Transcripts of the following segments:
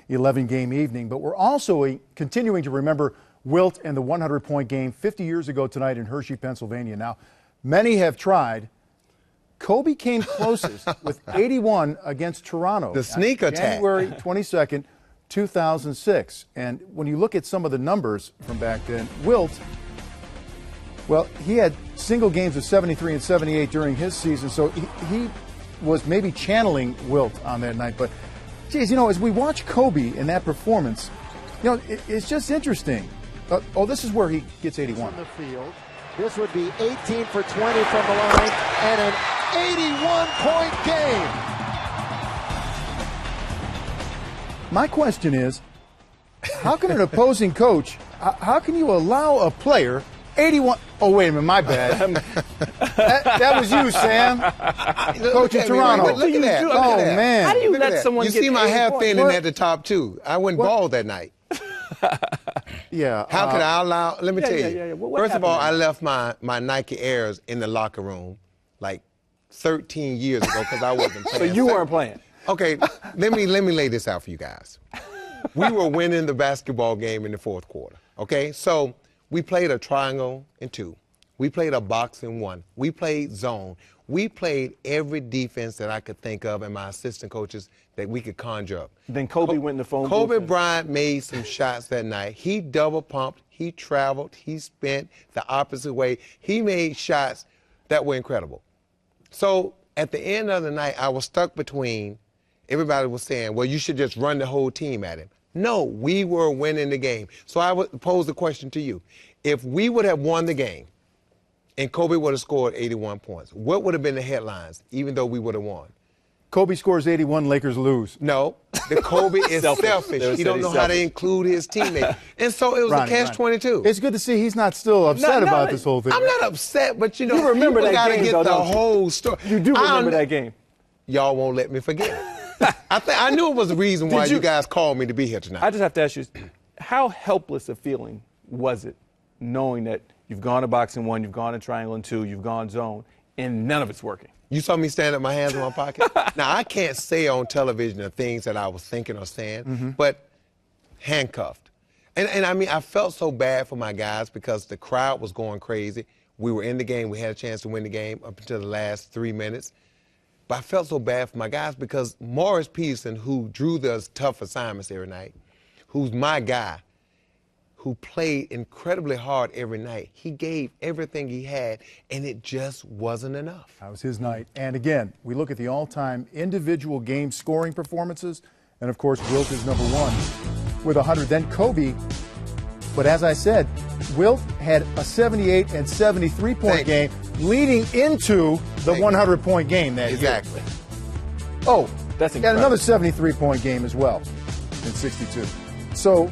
11-game evening. But we're also continuing to remember Wilt and the 100-point game 50 years ago tonight in Hershey, Pennsylvania. Now, many have tried. Kobe came closest with 81 against Toronto. The sneak attack. January 22nd, 2006. And when you look at some of the numbers from back then, Wilt, well, he had single games of 73 and 78 during his season, so he was maybe channeling Wilt on that night. But, geez, as we watch Kobe in that performance, it's just interesting. This is where he gets 81. On the field. This would be 18 for 20 from the line and an 81-point game. My question is, how can an opposing coach, how can you allow a player 81? Oh, wait a minute, my bad. that was you, Sam. Coach in Toronto. Look at that. Oh, man. How do you let someone you get see my hair thinning What? at the top, too. I went bald that night. Yeah. How could I allow? Let me tell you. Yeah. What First of all, happened? I left my Nike Airs in the locker room like 13 years ago because I wasn't So playing. you weren't playing. Okay, let me lay this out for you guys. We were winning the basketball game in the fourth quarter. Okay, so we played a triangle in 2. We played a box in 1. We played zone. We played every defense that I could think of and my assistant coaches that we could conjure up. Then Kobe went in the phone booth. Kobe Bryant made some shots that night. He double pumped. He traveled. He spent the opposite way. He made shots that were incredible. So at the end of the night, I was stuck between, everybody was saying, well, you should just run the whole team at him. No, we were winning the game. So I would pose the question to you. If we would have won the game and Kobe would have scored 81 points, what would have been the headlines, even though we would have won? Kobe scores 81, Lakers lose. No, the Kobe is selfish. He don't know how to include his teammates. And so it was a catch-22. It's good to see he's not still upset about this whole thing. I'm not upset, but you remember people that got to game, get though, the don't you? whole story. You do remember that game. Y'all won't let me forget it. I knew it was the reason why you guys called me to be here tonight. I just have to ask you, how helpless a feeling was it knowing that you've gone to boxing 1, you've gone to triangle in 2, you've gone zone, and none of it's working? You saw me stand up, my hands in my pocket? Now, I can't say on television the things that I was thinking or saying, but handcuffed. And I mean, I felt so bad for my guys because the crowd was going crazy. We were in the game. We had a chance to win the game up until the last 3 minutes. But I felt so bad for my guys because Morris Peterson, who drew those tough assignments every night, who's my guy, who played incredibly hard every night. He gave everything he had, and it just wasn't enough. That was his night. And again, we look at the all-time individual game scoring performances, and of course, Wilt is number 1 with 100. Then Kobe, but as I said, Wilt had a 78 and 73-point game leading into the 100-point game that year. Exactly. Oh, that's got another 73-point game as well in 62. So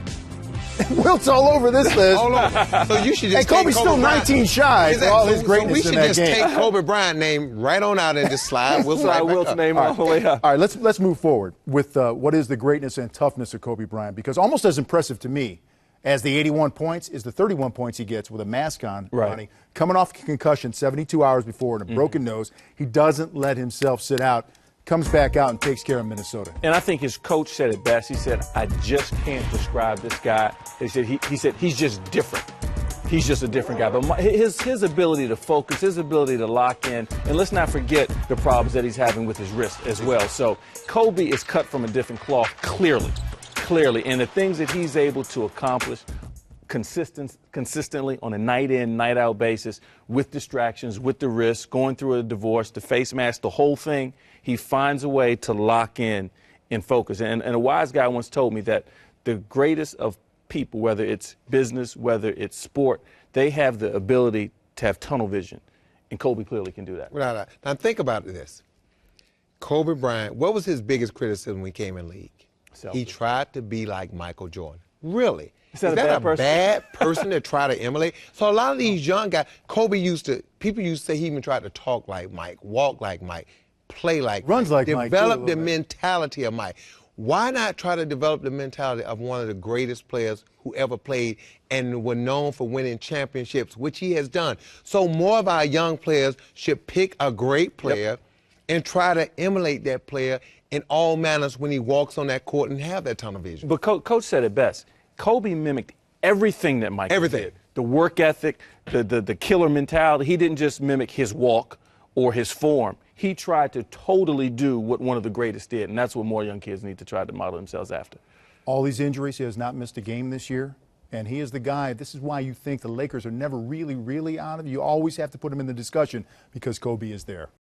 Wilt's all over this list. All over. So you should just and Kobe's take still Kobe 19 shy for all his greatness so in that game. we should just take Kobe Bryant name right on out and just slide Wilt's right back Wilt's up. name all the way up. All right, let's move forward with what is the greatness and toughness of Kobe Bryant, because almost as impressive to me as the 81 points is the 31 points he gets with a mask on, Ronnie, coming off a concussion 72 hours before and a broken nose. He doesn't let himself sit out, comes back out and takes care of Minnesota. And I think his coach said it best. He said, I just can't describe this guy. He said he's just different. He's just a different guy. But his ability to focus, his ability to lock in, and let's not forget the problems that he's having with his wrist as well. So Kobe is cut from a different cloth, clearly. And the things that he's able to accomplish consistently on a night-in, night-out basis with distractions, with the risk, going through a divorce, the face mask, the whole thing, he finds a way to lock in and focus. And a wise guy once told me that the greatest of people, whether it's business, whether it's sport, they have the ability to have tunnel vision. And Kobe clearly can do that. Now think about this. Kobe Bryant, what was his biggest criticism when he came in the league? He tried to be like Michael Jordan. Really? Is that a bad person to try to emulate? So a lot of these young guys, people used to say he even tried to talk like Mike, walk like Mike, play like Runs Mike, like Mike, develop the mentality of Mike. Why not try to develop the mentality of one of the greatest players who ever played and were known for winning championships, which he has done? So more of our young players should pick a great player and try to emulate that player in all manners when he walks on that court and have that tunnel vision. But Coach said it best. Kobe mimicked everything that Michael did. The work ethic, the killer mentality. He didn't just mimic his walk or his form. He tried to totally do what one of the greatest did, and that's what more young kids need to try to model themselves after. All these injuries, he has not missed a game this year, and he is the guy. This is why you think the Lakers are never really, really out of it. You always have to put him in the discussion because Kobe is there.